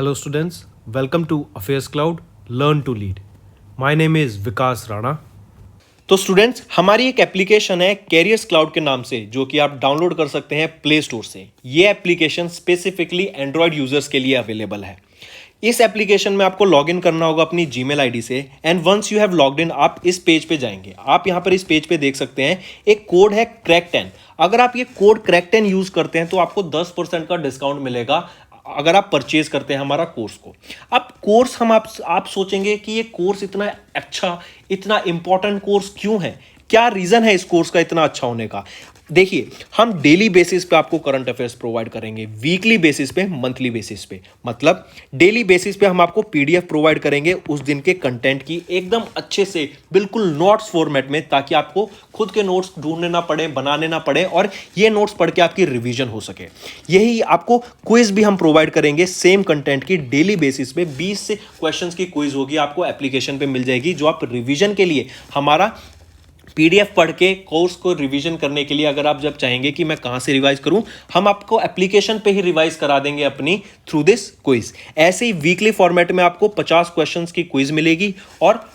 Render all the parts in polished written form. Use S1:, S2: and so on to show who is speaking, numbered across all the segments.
S1: Hello students, welcome to Affairs Cloud, Learn to Lead. My name is Vikas Rana. तो students हमारी एक application है carriers cloud के नाम से जो कि आप डाउनलोड कर सकते हैं प्ले स्टोर से। ये एप्लीकेशन स्पेसिफिकली एंड्रॉयड यूजर्स के लिए अवेलेबल है। इस एप्लीकेशन में आपको लॉगिन करना होगा अपनी जीमेल आईडी से and once you have logged in आप इस पेज पे जाएंगे। आप यहां पर इस पेज पे देख सकते हैं एक कोड है क्रैक10। अगर आप ये कोड क्रैक10 यूज करते हैं तो आपको 10% का डिस्काउंट मिलेगा अगर आप परचेज करते हैं हमारा कोर्स को। अब कोर्स हम आप सोचेंगे कि ये कोर्स इतना अच्छा इतना इंपॉर्टेंट कोर्स क्यों है, क्या रीजन है इस कोर्स का इतना अच्छा होने का। देखिए हम डेली बेसिस पे आपको करंट अफेयर्स प्रोवाइड करेंगे, वीकली बेसिस पे, मंथली बेसिस पे। मतलब डेली बेसिस पे हम आपको पीडीएफ प्रोवाइड करेंगे उस दिन के कंटेंट की एकदम अच्छे से, बिल्कुल नोट्स फॉर्मेट में, ताकि आपको खुद के नोट्स ढूंढने ना पड़े, बनाने ना पड़े और ये नोट्स पढ़ के आपकी रिवीजन हो सके। यही आपको क्विज भी हम प्रोवाइड करेंगे सेम कंटेंट की डेली बेसिस पे। 20 से क्वेश्चंस की क्विज होगी, आपको एप्लीकेशन पे मिल जाएगी जो आप रिवीजन के लिए हमारा पीडीएफ पढ़ के कोर्स को रिवीजन करने के लिए, अगर आप जब चाहेंगे कि मैं कहां से रिवाइज करूं, हम आपको एप्लीकेशन पे ही रिवाइज करा देंगे अपनी थ्रू दिस क्विज। ऐसे ही वीकली फॉर्मेट में आपको 50 क्वेश्चंस की क्विज मिलेगी और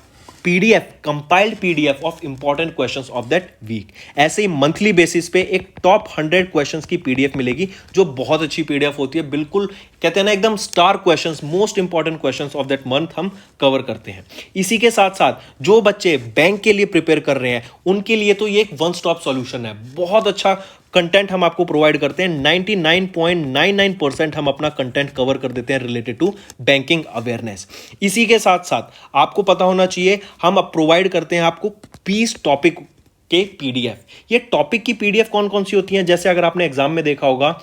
S1: PDF, compiled PDF of important questions of that week. ऐसे ही मंथली बेसिस पे एक टॉप 100 क्वेश्चंस की पीडीएफ मिलेगी जो बहुत अच्छी पीडीएफ होती है। बिल्कुल कहते हैं ना एकदम star questions, most important questions of that month हम कवर करते हैं। इसी के साथ साथ जो बच्चे बैंक के लिए प्रिपेयर कर रहे हैं उनके लिए तो ये एक वन स्टॉप सॉल्यूशन है। बहुत अच्छा कंटेंट हम आपको प्रोवाइड करते हैं। 99.99% हम अपना कंटेंट कवर कर देते हैं रिलेटेड टू बैंकिंग अवेयरनेस। इसी के साथ साथ आपको पता होना चाहिए हम अब प्रोवाइड करते हैं आपको 20 टॉपिक के पीडीएफ। ये टॉपिक की पीडीएफ कौन कौन सी होती हैं, जैसे अगर आपने एग्जाम में देखा होगा,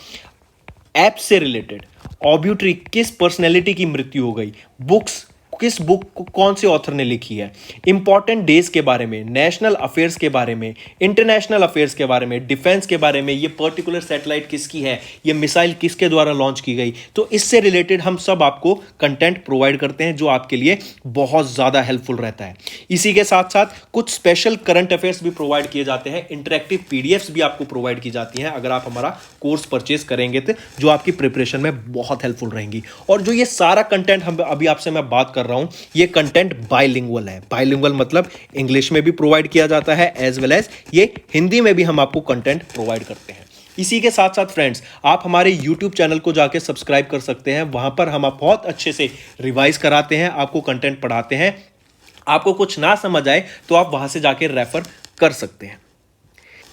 S1: ऐप से रिलेटेड, ऑब्यूट्री, किस पर्सनैलिटी की मृत्यु हो गई, बुक्स, किस बुक को कौन से ऑथर ने लिखी है, इंपॉर्टेंट डेज के बारे में, नेशनल अफेयर्स के बारे में, इंटरनेशनल अफेयर्स के बारे में, डिफेंस के बारे में, ये पर्टिकुलर सैटेलाइट किसकी है, ये मिसाइल किसके द्वारा लॉन्च की गई। तो इससे रिलेटेड हम सब आपको कंटेंट प्रोवाइड करते हैं जो आपके लिए बहुत ज़्यादा हेल्पफुल रहता है। इसी के साथ साथ कुछ स्पेशल करंट अफेयर्स भी प्रोवाइड किए जाते हैं, इंटरेक्टिव पीडीएफ्स भी आपको प्रोवाइड की जाती हैं अगर आप हमारा कोर्स परचेज करेंगे तो, जो आपकी प्रिपरेशन में बहुत हेल्पफुल रहेंगी। और जो ये सारा कंटेंट हम अभी आपसे मैं बात कर रहा हूं, ये कंटेंट बाइलिंगुअल है। बाइलिंगुअल मतलब इंग्लिश में भी प्रोवाइड किया जाता है एज वेल एज ये हिंदी में भी हम आपको कंटेंट प्रोवाइड करते हैं। इसी के साथ साथ फ्रेंड्स आप हमारे YouTube चैनल को जाके सब्सक्राइब कर सकते हैं। वहां पर हम बहुत अच्छे से रिवाइज कराते हैं, आपको कंटेंट पढ़ाते हैं। आपको कुछ ना समझ आए तो आप वहां से जाके रेफर कर सकते हैं।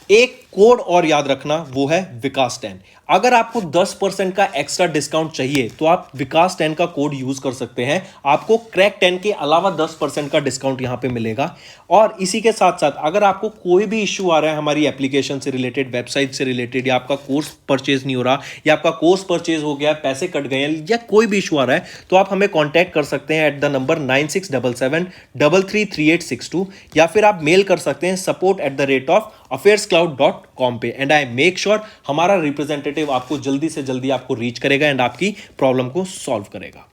S1: एक कोड और याद रखना, वो है विकास10। अगर आपको 10% का एक्स्ट्रा डिस्काउंट चाहिए तो आप विकास10 का कोड यूज कर सकते हैं। आपको क्रैक10 के अलावा 10% का डिस्काउंट यहां पे मिलेगा। और इसी के साथ साथ अगर आपको कोई भी इश्यू आ रहा है हमारी एप्लीकेशन से रिलेटेड, वेबसाइट से रिलेटेड, या आपका कोर्स परचेज नहीं हो रहा, या आपका कोर्स परचेज हो गया, पैसे कट गए हैं, या कोई भी इशू आ रहा है, तो आप हमें कॉन्टैक्ट कर सकते हैं एट द नंबर 9677333862, या फिर आप मेल कर सकते हैं support@affairscloud.com पे। एंड आई मेक श्योर हमारा रिप्रेजेंटेटिव आपको जल्दी से जल्दी आपको रीच करेगा एंड आपकी प्रॉब्लम को सॉल्व करेगा।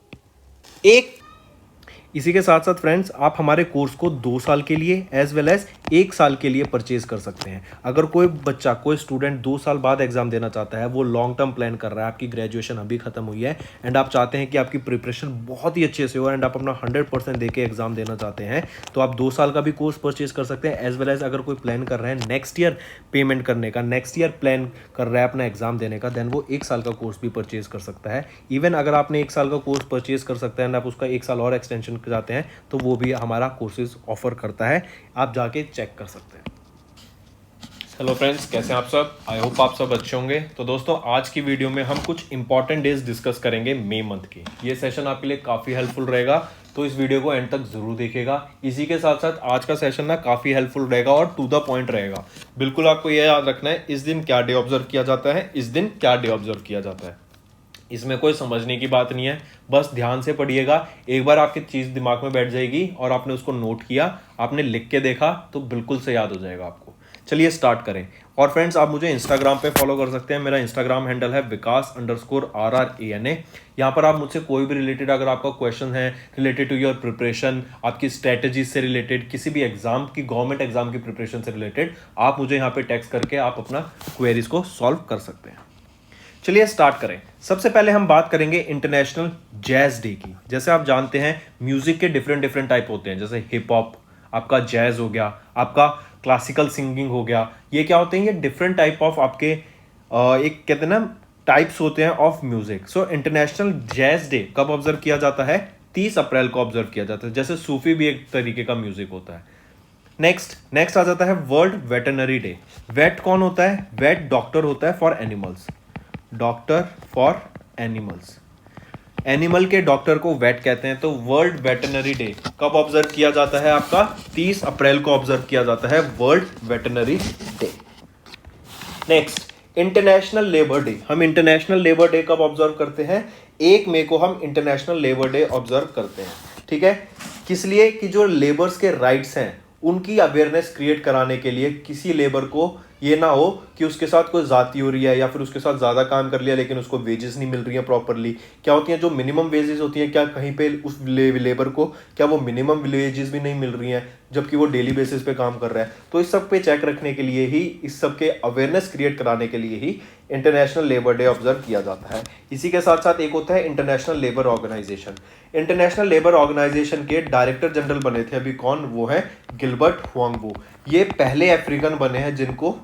S1: इसी के साथ साथ फ्रेंड्स आप हमारे कोर्स को 2 साल के लिए एज वेल एज 1 साल के लिए परचेज कर सकते हैं। अगर कोई बच्चा, कोई स्टूडेंट 2 साल बाद एग्जाम देना चाहता है, वो लॉन्ग टर्म प्लान कर रहा है, आपकी ग्रेजुएशन अभी खत्म हुई है एंड आप चाहते हैं कि आपकी प्रिपरेशन बहुत ही अच्छे से हो एंड आप अपना 100% देके एग्जाम देना चाहते हैं, तो आप 2 साल का भी कोर्स परचेज कर सकते हैं। एज वेल एज अगर कोई प्लान कर रहे हैं नेक्स्ट ईयर पेमेंट करने का, नेक्स्ट ईयर प्लान कर रहा है अपना एग्जाम देने का, देन वो 1 साल का कोर्स भी परचेज कर सकता है। इवन अगर आपने 1 साल का कोर्स परचेज कर सकते हैं एंड आप उसका 1 साल और एक्सटेंशन चाहते हैं तो वो भी हमारा कोर्सेज ऑफर करता है, आप जाके चेक कर सकते हैं। हेलो फ्रेंड्स, कैसे हैं आप सब? आई होप आप सब अच्छे होंगे। तो दोस्तों आज की वीडियो में हम कुछ इंपॉर्टेंट डेज डिस्कस करेंगे मई मंथ की। ये सेशन आपके लिए काफ़ी हेल्पफुल रहेगा, तो इस वीडियो को एंड तक जरूर देखिएगा। इसी के साथ साथ आज का सेशन ना काफ़ी हेल्पफुल रहेगा और टू द पॉइंट रहेगा। बिल्कुल आपको ये याद रखना है इस दिन क्या डे ऑब्जर्व किया जाता है, इस दिन क्या डे ऑब्जर्व किया जाता है। इसमें कोई समझने की बात नहीं है, बस ध्यान से पढ़िएगा। एक बार आपकी चीज़ दिमाग में बैठ जाएगी और आपने उसको नोट किया, आपने लिख के देखा, तो बिल्कुल से याद हो जाएगा आपको। चलिए स्टार्ट करें। और फ्रेंड्स आप मुझे इंस्टाग्राम पे फॉलो कर सकते हैं। मेरा इंस्टाग्राम हैंडल है vikas_rrana। यहाँ पर आप मुझसे कोई भी रिलेटेड अगर आपका क्वेश्चन है रिलेटेड टू योर प्रिपरेशन, आपकी स्ट्रेटजीज से रिलेटेड, किसी भी एग्जाम की, गवर्नमेंट एग्जाम की प्रिपरेशन से रिलेटेड, आप मुझे यहाँ पे टेक्स्ट करके आप अपना क्वेरीज को सॉल्व कर सकते हैं। चलिए स्टार्ट करें। सबसे पहले हम बात करेंगे इंटरनेशनल जैज डे की। जैसे आप जानते हैं म्यूजिक के डिफरेंट डिफरेंट टाइप होते हैं, जैसे हिप हॉप, आपका जैज हो गया, आपका क्लासिकल सिंगिंग हो गया। ये क्या होते हैं, ये डिफरेंट टाइप ऑफ आपके एक कहते हैं ना टाइप्स होते हैं of music. So international jazz day कब ऑब्जर्व किया जाता है? 30 अप्रैल को ऑब्जर्व किया जाता है। जैसे सूफी भी एक तरीके का म्यूजिक होता है। नेक्स्ट आ जाता है वर्ल्ड वेटरनरी डे। वेट कौन होता है? वेट डॉक्टर होता है for animals, doctor for animals. Animal के डॉक्टर को वेट कहते हैं। तो वर्ल्ड वेटरनरी डे कब ऑब्जर्व किया जाता है? आपका 30 अप्रैल को ऑब्जर्व किया जाता है world veterinary day. Next international labour day. हम इंटरनेशनल लेबर डे कब ऑब्जर्व करते हैं? 1 मई को हम इंटरनेशनल लेबर डे ऑब्जर्व करते हैं। ठीक है, किस लिए? कि जो लेबर्स के राइट्स हैं उनकी अवेयरनेस क्रिएट कराने के लिए, किसी लेबर को ये ना हो कि उसके साथ कोई जाती हो रही है या फिर उसके साथ ज़्यादा काम कर लिया लेकिन उसको वेजेस नहीं मिल रही हैं प्रॉपरली। क्या होती हैं जो मिनिमम वेजेस होती हैं, क्या कहीं पे उस लेबर को क्या वो मिनिमम वेजेस भी नहीं मिल रही हैं जबकि वो डेली बेसिस पे काम कर रहा है? तो इस सब पे चेक रखने के लिए ही, इस सब के अवेयरनेस क्रिएट कराने के लिए ही इंटरनेशनल लेबर डे ऑब्जर्व किया जाता है। इसी के साथ साथ एक होता है international labour organisation. International labour organisation के डायरेक्टर जनरल बने थे अभी कौन? वो है गिलबर्ट हुआंगबू। ये पहले अफ्रीकन बने हैं जिनको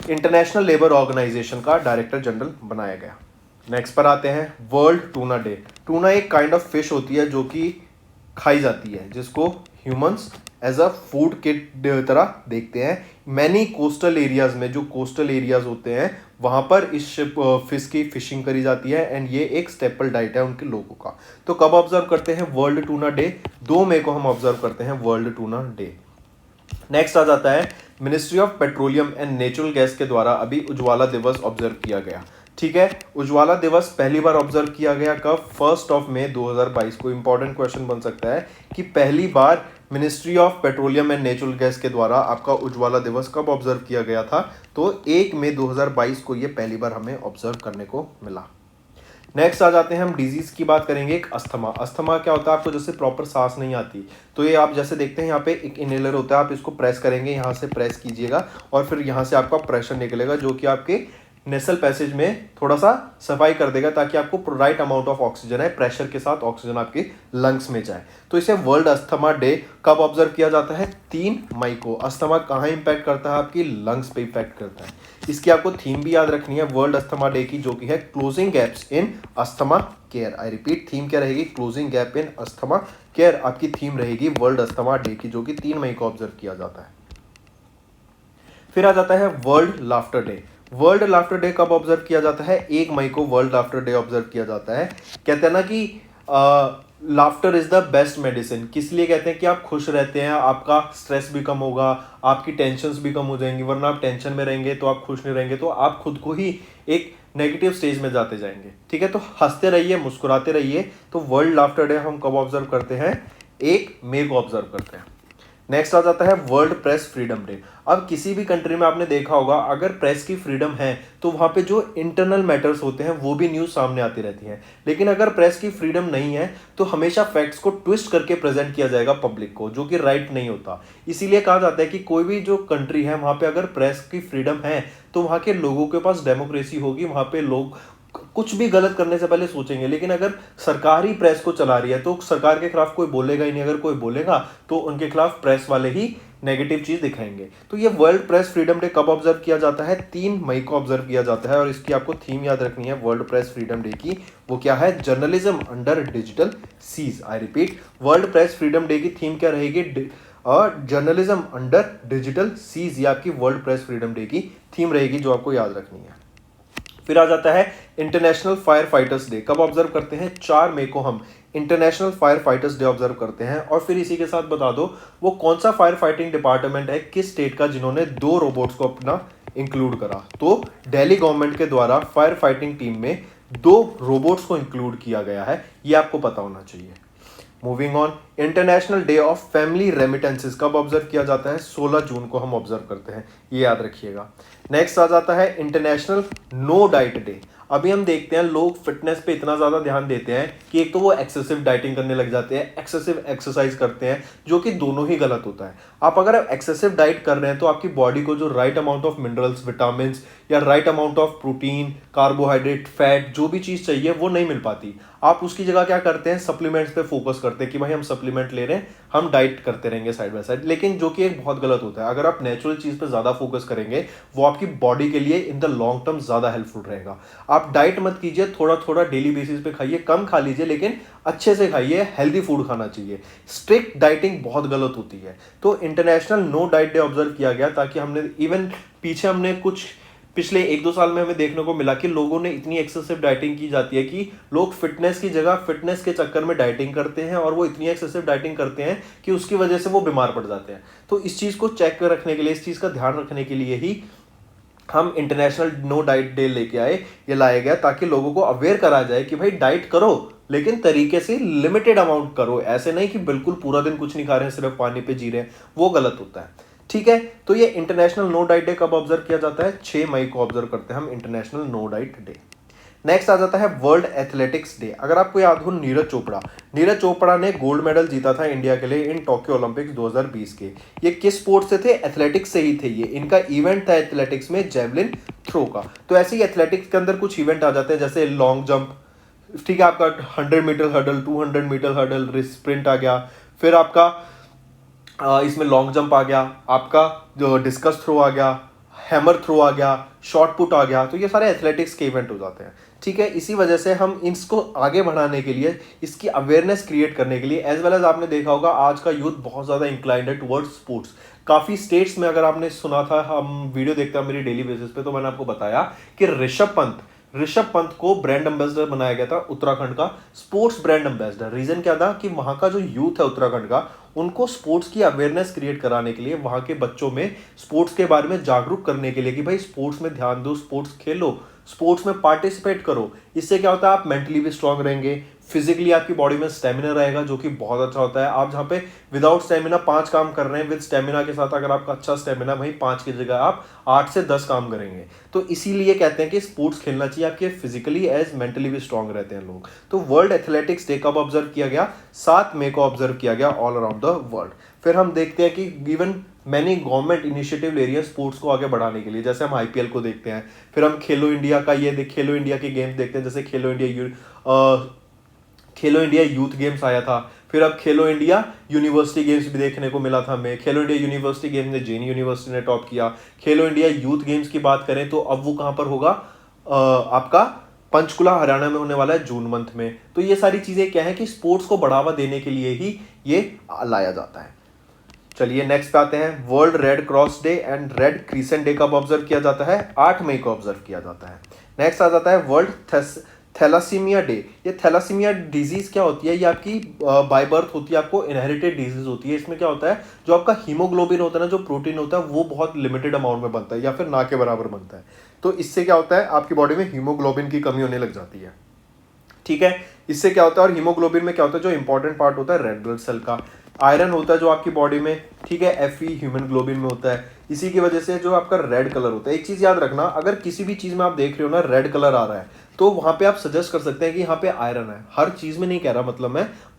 S1: इंटरनेशनल लेबर ऑर्गेनाइजेशन का डायरेक्टर जनरल बनाया गया। नेक्स्ट पर आते हैं वर्ल्ड टूना डे। टूना एक काइंड ऑफ फिश होती है जो कि खाई जाती है, जिसको ह्यूमंस एज अ फूड के तरह देखते हैं। मैनी कोस्टल एरियाज में, जो कोस्टल एरियाज होते हैं वहां पर इस फिश की फिशिंग करी जाती है एंड ये एक स्टेपल डाइट है उनके लोगों का। तो कब ऑब्जर्व करते हैं वर्ल्ड टूना डे? 2 मई को हम ऑब्जर्व करते हैं वर्ल्ड टूना डे। नेक्स्ट आ जाता है ministry of petroleum and natural gas के द्वारा अभी उज्ज्वला दिवस ऑब्जर्व किया गया। ठीक है, उज्ज्वला दिवस पहली बार ऑब्जर्व किया गया कब? 1 मई 2022 को। इंपॉर्टेंट क्वेश्चन बन सकता है कि पहली बार ministry of petroleum and natural gas के द्वारा आपका उज्ज्वला दिवस कब ऑब्जर्व किया गया था? तो 1 मई 2022 को ये पहली बार हमें ऑब्जर्व करने को मिला। नेक्स्ट आ जाते हैं हम डिजीज की बात करेंगे। एक अस्थमा। अस्थमा क्या होता है? आपको जैसे प्रॉपर सांस नहीं आती, तो ये आप जैसे देखते हैं यहाँ पे एक इनहेलर होता है, आप इसको प्रेस करेंगे, यहाँ से प्रेस कीजिएगा और फिर यहाँ से आपका प्रेशर निकलेगा जो कि आपके नेसल पैसेज में थोड़ा सा सफाई कर देगा ताकि आपको राइट अमाउंट ऑफ ऑक्सीजन है, प्रेशर के साथ ऑक्सीजन आपके लंग्स में जाए। तो इसे वर्ल्ड अस्थमा डे कब ऑब्जर्व किया जाता है? 3 मई को। अस्थमा कहाँ इंपैक्ट करता है? आपकी लंग्स पे इंपैक्ट करता है। इसकी आपको थीम भी याद रखनी है वर्ल्ड अस्थमा डे की, जो कि है closing gaps in asthma care. I repeat, theme क्या रहेगी? Closing gap in asthma care आपकी थीम रहेगी वर्ल्ड अस्थमा डे की, जो कि 3 मई को ऑब्जर्व किया जाता है। फिर आ जाता है world laughter day. World laughter day कब ऑब्जर्व किया जाता है? 1 मई को वर्ल्ड लाफ्टर डे ऑब्जर्व किया जाता है। कहते हैं ना कि laughter is the best medicine. किस लिए कहते हैं? कि आप खुश रहते हैं, आपका स्ट्रेस भी कम होगा, आपकी टेंशन्स भी कम हो जाएंगी। वरना आप टेंशन में रहेंगे तो आप खुश नहीं रहेंगे, तो आप खुद को ही एक नेगेटिव स्टेज में जाते जाएंगे। ठीक है, तो हंसते रहिए, मुस्कुराते रहिए। तो वर्ल्ड लाफ्टर डे हम कब ऑब्जर्व करते हैं? 1 मई को ऑब्जर्व करते हैं। नेक्स्ट आ जाता है वर्ल्ड प्रेस फ्रीडम डे। अब किसी भी कंट्री में आपने देखा होगा, अगर प्रेस की फ्रीडम है तो वहां पे जो इंटरनल मैटर्स होते हैं वो भी न्यूज़ सामने आती रहती हैं। लेकिन अगर प्रेस की फ्रीडम नहीं है तो हमेशा फैक्ट्स को ट्विस्ट करके प्रेजेंट किया जाएगा पब्लिक को, जो कि राइट नहीं होता। इसीलिए कहा जाता है कि कोई भी जो कंट्री है वहां पे अगर प्रेस की फ्रीडम है तो वहां के लोगों के पास डेमोक्रेसी होगी, वहां पे लोग कुछ भी गलत करने से पहले सोचेंगे। लेकिन अगर सरकार ही प्रेस को चला रही है तो सरकार के खिलाफ कोई बोलेगा ही नहीं। अगर कोई बोलेगा तो उनके खिलाफ प्रेस वाले ही नेगेटिव चीज दिखाएंगे। तो ये वर्ल्ड प्रेस फ्रीडम डे कब ऑब्जर्व किया जाता है? 3 मई को ऑब्जर्व किया जाता है। और इसकी आपको थीम याद रखनी है वर्ल्ड प्रेस फ्रीडम डे की। वो क्या है? Journalism under digital siege. I repeat, world press freedom day की थीम क्या रहेगी? और जर्नलिज्म अंडर डिजिटल सीज, ये आपकी वर्ल्ड प्रेस फ्रीडम डे की थीम रहेगी, जो आपको याद रखनी है। फिर आ जाता है इंटरनेशनल फायर फाइटर्स डे। कब ऑब्जर्व करते हैं? 4 मई को हम international fire fighters day observe करते हैं। और फिर इसी के साथ बता दो वो कौन सा फायर फाइटिंग डिपार्टमेंट है किस स्टेट का जिन्होंने 2 रोबोट्स को अपना इंक्लूड करा। तो दिल्ली गवर्नमेंट के द्वारा फायर फाइटिंग टीम में 2 रोबोट्स को इंक्लूड किया गया है, ये आपको पता होना चाहिए। Moving on, international day of family remittances कब ऑब्जर्व किया जाता है? 16 जून को हम ऑब्जर्व करते हैं, ये याद रखिएगा। नेक्स्ट आ जाता है इंटरनेशनल नो डाइट डे। अभी हम देखते हैं लोग फिटनेस पे इतना ज़्यादा ध्यान देते हैं कि एक तो वो एक्सेसिव डाइटिंग करने लग जाते हैं, एक्सेसिव एक्सरसाइज करते हैं, जो कि दोनों ही गलत होता है। आप अगर एक्सेसिव डाइट कर रहे हैं तो आपकी बॉडी को जो right amount of minerals, vitamin या right amount of protein, carbohydrate, fat, जो भी चीज़ चाहिए वो नहीं मिल पाती। आप उसकी जगह क्या करते हैं, सप्लीमेंट्स पे फोकस करते हैं कि भाई हम सप्लीमेंट ले रहे हैं, हम डाइट करते रहेंगे साइड बाय साइड, लेकिन जो कि एक बहुत गलत होता है। अगर आप नेचुरल चीज़ पे ज़्यादा फोकस करेंगे वो आपकी बॉडी के लिए इन द लॉन्ग टर्म ज़्यादा हेल्पफुल रहेगा। आप डाइट मत कीजिए, थोड़ा थोड़ा डेली बेसिस पे खाइए, कम खा लीजिए लेकिन अच्छे से खाइए, हेल्दी फूड खाना चाहिए। स्ट्रिक्ट डाइटिंग बहुत गलत होती है। तो international no diet day observe किया गया ताकि हमने इवन पीछे हमने कुछ पिछले 1-2 साल में हमें देखने को मिला कि लोगों ने इतनी एक्सेसिव डाइटिंग की जाती है कि लोग फिटनेस की जगह फिटनेस के चक्कर में डाइटिंग करते हैं और वो इतनी एक्सेसिव डाइटिंग करते हैं कि उसकी वजह से वो बीमार पड़ जाते हैं। तो इस चीज़ को चेक कर रखने के लिए, इस चीज़ का ध्यान रखने के लिए ही हम इंटरनेशनल नो डाइट डे लेके आए, ये लाया गया ताकि लोगों को अवेयर करा जाए कि भाई डाइट करो लेकिन तरीके से लिमिटेड अमाउंट करो। ऐसे नहीं कि बिल्कुल पूरा दिन कुछ नहीं खा रहे हैं, सिर्फ पानी पे जी रहे हैं, वो गलत होता है। ठीक है, तो ये इंटरनेशनल नो डाइट डे कब ऑब्जर्व किया जाता है? 6 मई को ऑब्जर्व करते हैं हम international no diet day. Next आ जाता है वर्ल्ड एथलेटिक्स डे। अगर आपको याद हो, नीरज चोपड़ा ने गोल्ड मेडल जीता था इंडिया के लिए इन टोक्यो ओलंपिक्स 2020 के। ये किस स्पोर्ट से थे? एथलेटिक्स से ही थे। ये इनका इवेंट था एथलेटिक्स में जेवलिन थ्रो का। तो ऐसे ही एथलेटिक्स के अंदर कुछ इवेंट आ जाते हैं जैसे लॉन्ग जंप, ठीक है, आपका 100 metre hurdle, 200 metre hurdle, sprint आ गया, फिर आपका इसमें लॉन्ग जंप आ गया, आपका जो डिस्कस थ्रो आ गया, हैमर थ्रो आ गया, शॉर्ट पुट आ गया। तो ये सारे एथलेटिक्स के इवेंट हो जाते हैं। ठीक है, इसी वजह से हम इसको आगे बढ़ाने के लिए, इसकी अवेयरनेस क्रिएट करने के लिए, एज वेल एज आपने देखा होगा आज का यूथ बहुत ज़्यादा इंक्लाइंड है टुवर्ड्स स्पोर्ट्स। काफ़ी स्टेट्स में अगर आपने सुना था, हम वीडियो देखते हैं मेरी डेली बेसिस पे, तो मैंने आपको बताया कि ऋषभ पंत को ब्रांड एम्बेसडर बनाया गया था उत्तराखंड का, स्पोर्ट्स ब्रांड एम्बेसडर। रीजन क्या था कि वहां का जो यूथ है उत्तराखंड का, उनको स्पोर्ट्स की अवेयरनेस क्रिएट कराने के लिए, वहां के बच्चों में स्पोर्ट्स के बारे में जागरूक करने के लिए कि भाई स्पोर्ट्स में ध्यान दो, स्पोर्ट्स खेलो, स्पोर्ट्स में पार्टिसिपेट करो। इससे क्या होता है, आप मेंटली भी स्ट्रांग रहेंगे, फिजिकली आपकी बॉडी में स्टेमिना रहेगा, जो कि बहुत अच्छा होता है। आप जहाँ पे विदाउट स्टेमिना 5 काम कर रहे हैं, विद स्टेमिना के साथ अगर आपका अच्छा स्टेमिना, भाई 5 की जगह आप 8 से 10 काम करेंगे। तो इसीलिए कहते हैं कि स्पोर्ट्स खेलना चाहिए, आपके फिजिकली एज मेंटली भी स्ट्रांग रहते हैं लोग। तो वर्ल्ड एथलेटिक्स डे कब ऑब्जर्व किया गया? 7 मई को ऑब्जर्व किया गया ऑल अराउंड द वर्ल्ड। फिर हम देखते हैं कि इवन मैनी गवर्नमेंट इनिशिएटिव ले रही है स्पोर्ट्स को आगे बढ़ाने के लिए। जैसे हम आईपीएल को देखते हैं, फिर हम खेलो इंडिया का खेलो इंडिया के गेम्स देखते हैं, जैसे खेलो इंडिया यूथ गेम्स आया था। फिर अब खेलो इंडिया यूनिवर्सिटी गेम्स भी देखने को मिला था हमें। खेलो इंडिया यूनिवर्सिटी गेम्स ने जेएनयू यूनिवर्सिटी ने टॉप किया। खेलो इंडिया यूथ गेम्स की बात करें तो अब वो कहां पर होगा? आपका पंचकुला हरियाणा में होने वाला है जून मंथ में। तो ये सारी चीजें क्या है कि स्पोर्ट्स को बढ़ावा देने के लिए ही ये लाया जाता है। चलिए नेक्स्ट पे आते हैं, world red cross day and red crescent day कब ऑब्जर्व किया जाता है? 8 मई को ऑब्जर्व किया जाता है। नेक्स्ट आ जाता है वर्ल्ड थैलासीमिया डे। ये थैलासीमिया डिजीज क्या होती है? ये आपकी बाय बर्थ होती है, आपको इनहेरिटेड डिजीज होती है। इसमें क्या होता है, जो आपका हीमोग्लोबिन होता है ना, जो प्रोटीन होता है, वो बहुत लिमिटेड अमाउंट में बनता है या फिर ना के बराबर बनता है। तो इससे क्या होता है, आपकी बॉडी में हीमोग्लोबिन की कमी होने लग जाती है। ठीक है, इससे क्या होता है, और हीमोग्लोबिन में क्या होता है, जो इंपॉर्टेंट पार्ट होता है रेड ब्लड सेल का, आयरन होता है जो आपकी बॉडी में, ठीक है, Fe ह्यूमन ग्लोबिन में होता है। इसी की वजह से जो आपका रेड कलर होता है, एक चीज याद रखना, अगर किसी भी चीज में आप देख रहे हो ना रेड कलर आ रहा है, तो वहां पे आप सजेस्ट कर सकते हैं कि यहाँ पे आयरन है। हर चीज में नहीं कह रहा,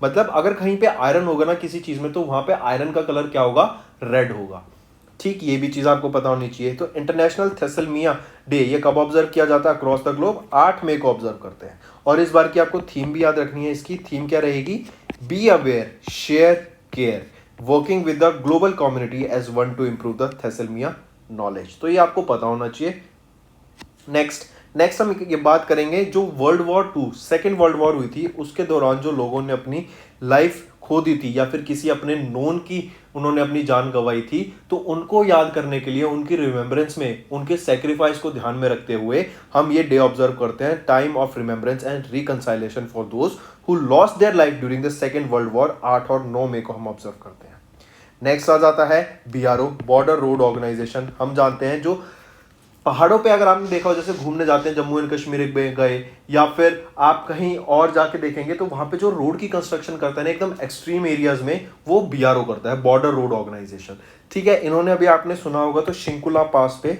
S1: मतलब अगर कहीं पे आयरन होगा ना किसी चीज में, तो वहां पे आयरन का कलर क्या होगा? रेड होगा। ठीक, ये भी चीज आपको पता होनी चाहिए। तो इंटरनेशनल थैलेसीमिया डे ये कब ऑब्जर्व किया जाता है अक्रॉस द ग्लोब? 8 मई को ऑब्जर्व करते हैं। और इस बार की आपको थीम भी याद रखनी है। इसकी थीम क्या रहेगी? Be aware, share care, working with the global community as one to improve the thalassaemia knowledge. तो ये आपको पता होना चाहिए। नेक्स्ट हम ये बात करेंगे, जो सेकेंड वर्ल्ड वॉर हुई थी, उसके दौरान जो लोगों ने अपनी लाइफ खो दी थी या फिर किसी अपने नोन की उन्होंने अपनी जान गंवाई थी, तो उनको याद करने के लिए, उनकी रिमेम्बरेंस में, उनके सेक्रीफाइस को ध्यान में रखते हुए हम ये डे ऑब्जर्व करते हैं, time of remembrance and reconciliation for those who lost their life during the second world war. 8 और 9 मई को हम ऑब्जर्व करते हैं। नेक्स्ट आ जाता है BRO, बॉर्डर रोड ऑर्गेनाइजेशन। हम जानते हैं जो पहाड़ों पे अगर आपने देखा हो, जैसे घूमने जाते हैं जम्मू एंड कश्मीर में गए, या फिर आप कहीं और जाके देखेंगे, तो वहां पे जो रोड की कंस्ट्रक्शन करता है ना एकदम एक्सट्रीम एरियाज में, वो BRO करता है, बॉर्डर रोड ऑर्गेनाइजेशन। ठीक है, इन्होंने अभी आपने सुना होगा तो शिंकुला पास पे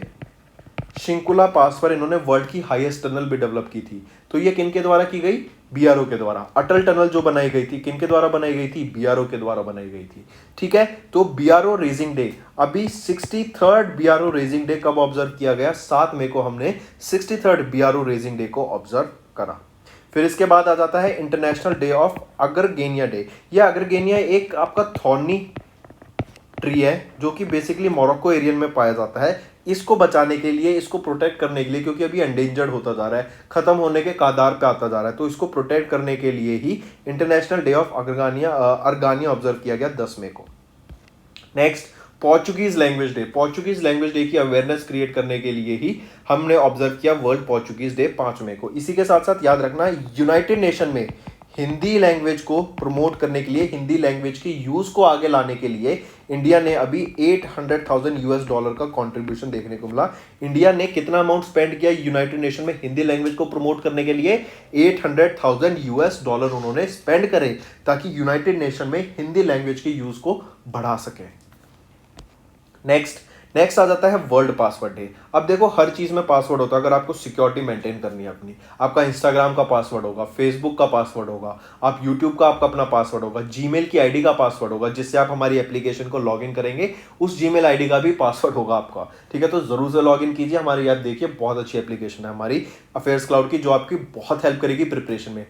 S1: शिंकुला पास पर इन्होंने वर्ल्ड की हाईएस्ट टनल भी डेवलप की थी। तो ये किनके द्वारा की गई? बीआरओ के द्वारा। अटल टनल जो बनाई गई थी किनके द्वारा बनाई गई थी? बीआरओ के द्वारा बनाई गई थी। ठीक है, तो बीआरओ रेजिंग डे, अभी 63rd बीआरओ रेजिंग डे कब ऑब्जर्व किया गया? 7 मई को हमने 63rd बीआरओ रेजिंग डे को ऑब्जर्व करा। फिर इसके बाद आ जाता है इंटरनेशनल डे ऑफ अगरगेनिया डे। यह अगरगेनिया एक आपका थॉर्नी ट्री है जो कि बेसिकली मोरक्को एरियन में पाया जाता है। इसको बचाने के लिए, इसको प्रोटेक्ट करने के लिए, क्योंकि अभी एंडेंजर्ड होता जा रहा है, खत्म होने के कगार पे आता जा रहा है, तो इसको प्रोटेक्ट करने के लिए ही इंटरनेशनल डे ऑफ अर्गानिया ऑब्जर्व किया गया 10 मई को। Next, Portuguese language day. Portuguese language day की अवेयरनेस क्रिएट करने के लिए ही हमने ऑब्जर्व किया वर्ल्ड पोर्चुगीज डे 5 मई को। इसी के साथ साथ याद रखना, यूनाइटेड नेशन में हिंदी लैंग्वेज को प्रमोट करने के लिए, हिंदी लैंग्वेज की यूज को आगे लाने के लिए इंडिया ने अभी $800,000 का कंट्रीब्यूशन देखने को मिला। इंडिया ने कितना अमाउंट स्पेंड किया यूनाइटेड नेशन में हिंदी लैंग्वेज को प्रमोट करने के लिए? $800,000 उन्होंने स्पेंड करे ताकि यूनाइटेड नेशन में हिंदी लैंग्वेज की यूज को बढ़ा सके। नेक्स्ट आ जाता है वर्ल्ड पासवर्ड डे। अब देखो, हर चीज में पासवर्ड होता है। अगर आपको सिक्योरिटी मेंटेन करनी है अपनी, आपका इंस्टाग्राम का पासवर्ड होगा, फेसबुक का पासवर्ड होगा, आप यूट्यूब का आपका अपना पासवर्ड होगा, जीमेल की आईडी का पासवर्ड होगा, जिससे आप हमारी एप्लीकेशन को लॉग इन करेंगे, उस जीमेल आईडी का भी पासवर्ड होगा आपका। ठीक है, तो जरूर से लॉग इन कीजिए। हमारी ऐप देखिए, बहुत अच्छी एप्लीकेशन है हमारी अफेयर्स क्लाउड की, जो आपकी बहुत हेल्प करेगी प्रिपरेशन में।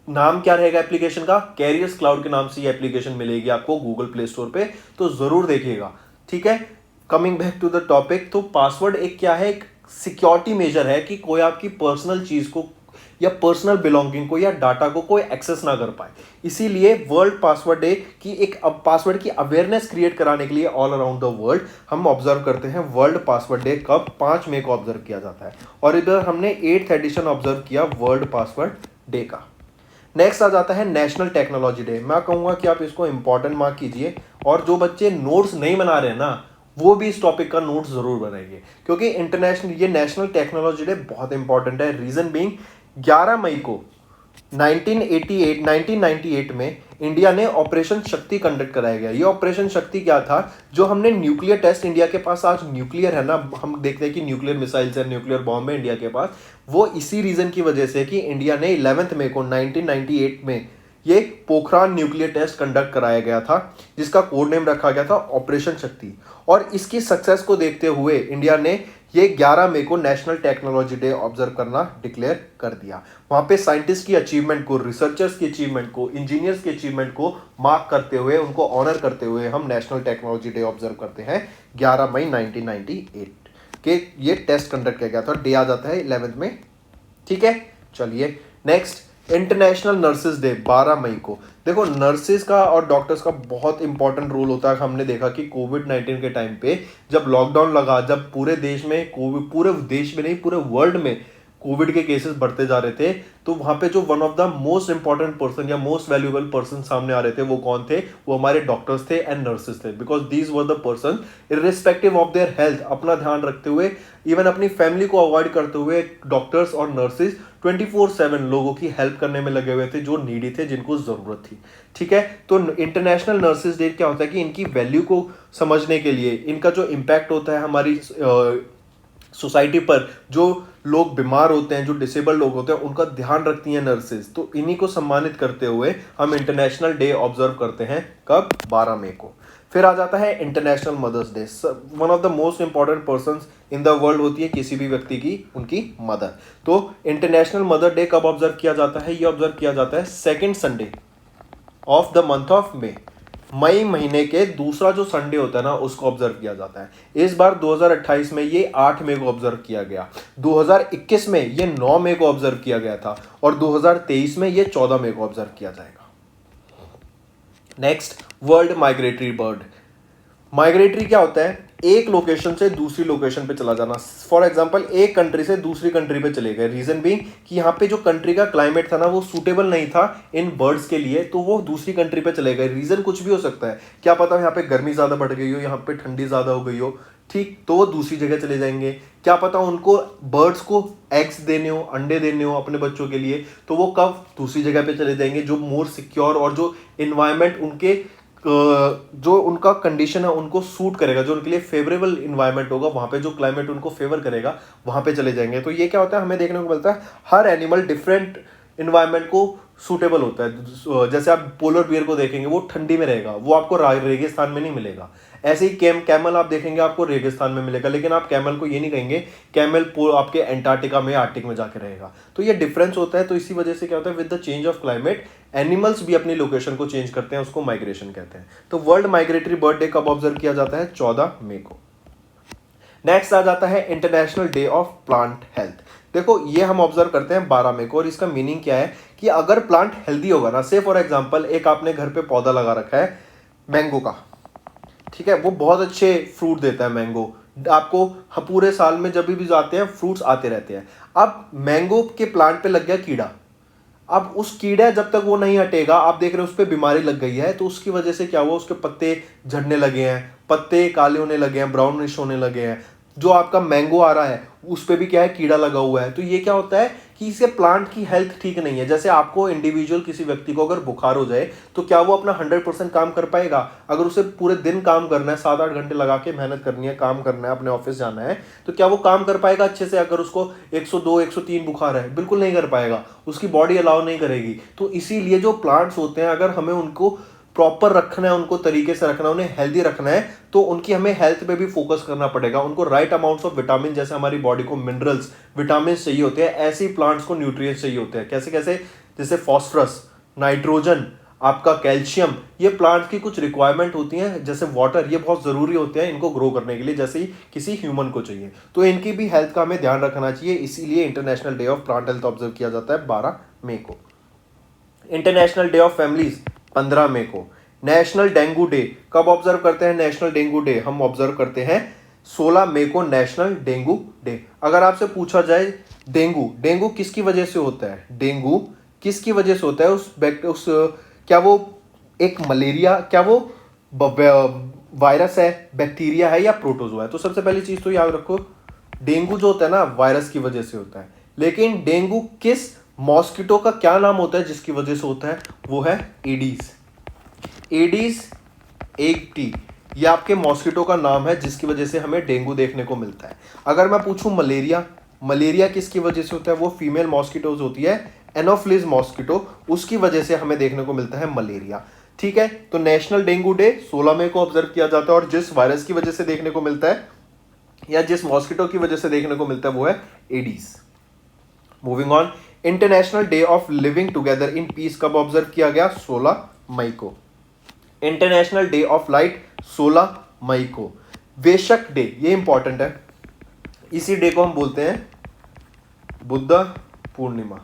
S1: नाम क्या रहेगा एप्लीकेशन का? कैरियर्स क्लाउड के नाम से ये एप्लीकेशन मिलेगी आपको गूगल प्ले स्टोर पे, तो जरूर देखिएगा। ठीक है, coming back to the topic, तो पासवर्ड एक क्या है? एक सिक्योरिटी मेजर है कि कोई आपकी पर्सनल चीज को या पर्सनल बिलोंगिंग को या डाटा को कोई एक्सेस ना कर पाए। इसीलिए वर्ल्ड पासवर्ड डे की एक पासवर्ड की अवेयरनेस क्रिएट कराने के लिए ऑल अराउंड द वर्ल्ड हम ऑब्जर्व करते हैं वर्ल्ड पासवर्ड डे। कब? 5 मई को ऑब्जर्व किया जाता है। और इधर हमने 8th एडिशन ऑब्जर्व किया वर्ल्ड पासवर्ड डे का। नेक्स्ट आ जाता है नेशनल टेक्नोलॉजी डे। मैं कहूंगा कि आप इसको इंपॉर्टेंट मार्क कीजिए, और जो बच्चे नोट्स नहीं बना रहे हैं ना, वो भी इस टॉपिक का नोट्स जरूर बनाइए, क्योंकि ये नेशनल टेक्नोलॉजी डे बहुत इंपॉर्टेंट है। रीजन बीइंग, 11 मई को 1998 में इंडिया ने ऑपरेशन शक्ति कंडक्ट कराया गया। ये ऑपरेशन शक्ति क्या था? जो हमने न्यूक्लियर टेस्ट, इंडिया के पास आज न्यूक्लियर है ना, हम देखते हैं कि न्यूक्लियर मिसाइल्स है, न्यूक्लियर बॉम्ब है इंडिया के पास, वो इसी रीजन की वजह से कि इंडिया ने 11 मई को 1998 में ये पोखरान न्यूक्लियर टेस्ट कंडक्ट कराया गया था, जिसका कोड नेम रखा गया था ऑपरेशन शक्ति। और इसकी सक्सेस को देखते हुए इंडिया ने ये 11 मई को नेशनल टेक्नोलॉजी डे ऑब्जर्व करना डिक्लेयर कर दिया। वहां पे साइंटिस्ट की अचीवमेंट को, रिसर्चर्स की अचीवमेंट को, इंजीनियर्स की अचीवमेंट को मार्क करते हुए, उनको ऑनर करते हुए हम नेशनल टेक्नोलॉजी डे ऑब्जर्व करते हैं 11 मई 1998 के। ये टेस्ट कंडक्ट किया गया था। डे आ जाता है 11 में। ठीक है, चलिए नेक्स्ट, इंटरनेशनल नर्सेज डे 12 मई को। देखो, नर्सेज का और डॉक्टर्स का बहुत इंपॉर्टेंट रोल होता है। हमने देखा कि कोविड-19 के टाइम पे जब लॉकडाउन लगा, जब पूरे देश में पूरे देश में नहीं, पूरे वर्ल्ड में कोविड के केसेस बढ़ते जा रहे थे, तो वहां पे जो one of the most important person या मोस्ट वैल्यूएबल पर्सन सामने आ रहे थे, वो कौन थे? वो हमारे डॉक्टर्स थे एंड नर्सेज थे। Because these were the person, irrespective of their health, अपना ध्यान रखते हुए, इवन अपनी फैमिली को अवॉइड करते हुए, डॉक्टर्स और नर्सेज 24/7 लोगों की हेल्प करने में लगे हुए थे, जो नीडी थे, जिनको जरूरत थी। ठीक है, तो इंटरनेशनल नर्सेज डे क्या होता है कि इनकी वैल्यू को समझने के लिए, इनका जो इम्पैक्ट होता है हमारी सोसाइटी पर, जो लोग बीमार होते हैं, जो डिसेबल्ड लोग होते हैं, उनका ध्यान रखती हैं नर्सेज, तो इन्हीं को सम्मानित करते हुए हम इंटरनेशनल डे ऑब्जर्व करते हैं। कब? 12 मई को। फिर आ जाता है international mother's day. One of the most important persons in the world होती है किसी भी व्यक्ति की उनकी मदर। तो इंटरनेशनल मदर डे कब ऑब्जर्व किया जाता है? ये ऑब्जर्व किया जाता है second Sunday of the month of May. मई महीने के दूसरा जो संडे होता है ना, उसको ऑब्जर्व किया जाता है। इस बार 2028 में ये 8 मई को ऑब्जर्व किया गया, 2021 में ये 9 मई को ऑब्जर्व किया गया था, और 2023 में ये 14 मई को ऑब्जर्व किया जाएगा। Next, world migratory bird. Migratory क्या होता है? एक लोकेशन से दूसरी लोकेशन पे चला जाना। फॉर एग्जांपल, एक कंट्री से दूसरी कंट्री पे चले गए। रीजन भी कि यहाँ पे जो कंट्री का क्लाइमेट था ना, वो सूटेबल नहीं था इन बर्ड्स के लिए, तो वो दूसरी कंट्री पे चले गए। रीजन कुछ भी हो सकता है, क्या पता यहाँ पे गर्मी ज्यादा बढ़ गई हो, यहाँ पे ठंडी ज्यादा हो गई हो, ठीक, तो वो दूसरी जगह चले जाएंगे। क्या पता उनको बर्ड्स को एग्स देने हो, अंडे देने हो अपने बच्चों के लिए, तो वो कब? दूसरी जगह पे चले जाएंगे, जो मोर सिक्योर और जो इन्वायरमेंट उनके जो उनका कंडीशन है उनको सूट करेगा, जो उनके लिए फेवरेबल इन्वायरमेंट होगा, वहाँ पे जो क्लाइमेट उनको फेवर करेगा वहाँ पे चले जाएंगे। तो ये क्या होता है, हमें देखने को मिलता है हर एनिमल डिफरेंट इन्वायरमेंट को सूटेबल होता है। जैसे आप पोलर बियर को देखेंगे, वो ठंडी में रहेगा, वो आपको रेगिस्तान में नहीं मिलेगा। ऐसे ही कैमल आप देखेंगे, आपको रेगिस्तान में मिलेगा, लेकिन आप कैमल को ये नहीं कहेंगे कैमल आपके एंटार्क्टिका में, आर्टिक में जाके रहेगा। तो ये डिफरेंस होता है। तो इसी वजह से क्या होता है, with the change of climate animals भी अपनी लोकेशन को चेंज करते हैं, उसको माइग्रेशन कहते हैं। तो वर्ल्ड माइग्रेटरी बर्ड डे कब ऑब्जर्व किया जाता है? 14 मई को। नेक्स्ट आ जाता है international day of plant health. देखो ये हम ऑब्जर्व करते हैं 12 मई को, और इसका मीनिंग क्या है कि अगर प्लांट हेल्दी होगा ना, से फॉर एग्जांपल एक आपने घर पे पौधा लगा रखा है मैंगो का, ठीक है, वो बहुत अच्छे फ्रूट देता है मैंगो आपको, पूरे साल में जब भी जाते हैं फ्रूट्स आते रहते हैं। अब मैंगो के प्लांट पे लग गया कीड़ा, अब उस कीड़ा जब तक वो नहीं हटेगा, आप देख रहे हो उस पर बीमारी लग गई है, तो उसकी वजह से क्या हुआ, उसके पत्ते झड़ने लगे हैं, पत्ते काले होने लगे हैं, ब्राउनिश होने लगे हैं। जो आपका मैंगो आ रहा है उस पर भी क्या है, कीड़ा लगा हुआ है। तो ये क्या होता है कि इससे प्लांट की हेल्थ ठीक नहीं है। जैसे आपको इंडिविजुअल किसी व्यक्ति को अगर बुखार हो जाए तो क्या वो अपना 100% काम कर पाएगा? अगर उसे पूरे दिन काम करना है, 7-8 घंटे लगा के मेहनत करनी है, काम करना है, अपने ऑफिस जाना है, तो क्या वो काम कर पाएगा अच्छे से? अगर उसको 102 103 बुखार है, बिल्कुल नहीं कर पाएगा, उसकी बॉडी अलाउ नहीं करेगी। तो इसीलिए जो प्लांट्स होते हैं, अगर हमें उनको प्रॉपर रखना है, उनको तरीके से रखना है, उन्हें हेल्दी रखना है, तो उनकी हमें हेल्थ पे भी फोकस करना पड़ेगा। उनको राइट अमाउंट्स ऑफ विटामिन, जैसे हमारी बॉडी को मिनरल्स विटामिन चाहिए होते हैं, ऐसे ही प्लांट्स को न्यूट्रिएंट्स चाहिए होते हैं। कैसे कैसे? जैसे फॉस्फोरस, नाइट्रोजन, आपका कैल्शियम, ये प्लांट्स की कुछ रिक्वायरमेंट होती हैं। जैसे वाटर, ये बहुत ज़रूरी होते हैं इनको ग्रो करने के लिए, जैसे ही किसी ह्यूमन को चाहिए। तो इनकी भी हेल्थ का हमें ध्यान रखना चाहिए, इसीलिए international day of plant health observe किया जाता है 12 मई को। इंटरनेशनल डे ऑफ फैमिलीज 15 मई को। नेशनल डेंगू डे कब ऑब्जर्व करते हैं? नेशनल डेंगू डे हम ऑब्जर्व करते हैं 16 मई को, नेशनल डेंगू डे। अगर आपसे पूछा जाए डेंगू किसकी वजह से होता है, डेंगू किसकी वजह से होता है, उस क्या वो एक मलेरिया, क्या वो वायरस है, बैक्टीरिया है, या प्रोटोजोआ है? तो सबसे पहली चीज तो याद रखो, डेंगू जो होता है ना, वायरस की वजह से होता है। लेकिन डेंगू किस मॉस्किटो का क्या नाम होता है जिसकी वजह से होता है? वो है एडीज। एडीज एग्टी, ये आपके मॉस्किटो का नाम है जिसकी वजह से हमें डेंगू देखने को मिलता है। अगर मैं पूछूं मलेरिया किसकी वजह से होता है? वो फीमेल मॉस्किटोज होती है, एनोफिलिस मॉस्किटो, उसकी वजह से हमें देखने को मिलता है मलेरिया। ठीक है, तो नेशनल डेंगू डे 16 मई को ऑब्जर्व किया जाता है, और जिस वायरस की वजह से देखने को मिलता है या जिस मॉस्किटो की वजह से देखने को मिलता है वो है Aedes. Moving on, international day of living together in peace कब ऑब्जर्व किया गया? 16 मई को। इंटरनेशनल डे ऑफ लाइट 16 मई को। वेशक डे, ये इंपॉर्टेंट है, इसी डे को हम बोलते हैं बुद्ध पूर्णिमा।